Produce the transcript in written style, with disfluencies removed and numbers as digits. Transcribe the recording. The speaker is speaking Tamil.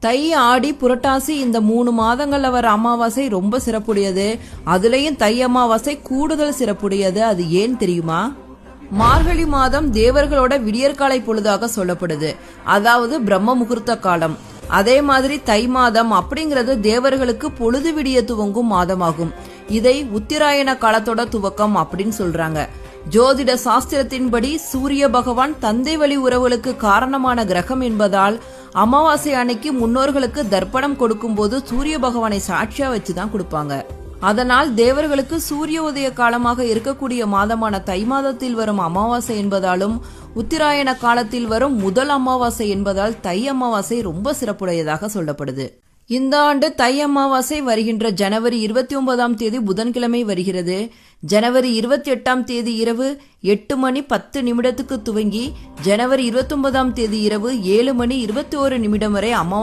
தை, ஆடி, புரட்டாசி இந்த 3 மாதங்கள்ல வர அமாவாசை ரொம்ப சிறப்புடையது. அதுலயும் தை அமாவாசை கூடுதல் சிறப்புடையது. அது ஏன் தெரியுமா? மார்கழி மாதம் தேவர்களோட விடியற்காலை பொழுதாக சொல்லப்படுது. அதாவது பிரம்ம முகூர்த்த காலம். அதே மாதிரி தை மாதம் அப்படிங்கிறது தேவர்களுக்கு பொழுது விடிய துவங்கும் மாதமாகும். இதை உத்திராயண காலத்தோட துவக்கம் அப்படின்னு சொல்றாங்க. ஜோதிட சாஸ்திரத்தின்படி சூரிய பகவான் தந்தை வழி உறவுகளுக்கு காரணமான கிரகம் என்பதால் அமாவாசை அன்னைக்கு முன்னோர்களுக்கு தர்ப்பணம் கொடுக்கும் போது சூரிய பகவானை சாட்சியா வச்சுதான் கொடுப்பாங்க. அதனால் தேவர்களுக்கு சூரிய உதய காலமாக இருக்கக்கூடிய மாதமான தை மாதத்தில் வரும் அமாவாசை என்பதாலும் உத்திராயண காலத்தில் வரும் முதல் அமாவாசை என்பதால் தை அமாவாசை ரொம்ப சிறப்புடையதாக சொல்லப்படுது. இந்த ஆண்டு தை அமாவாசை வருகின்ற ஜனவரி 29ஆம் தேதி புதன்கிழமை வருகிறது. ஜனவரி 28ஆம் தேதி இரவு 8:10 துவங்கி ஜனவரி 29ஆம் தேதி இரவு 7:21 வரை அமாவாசை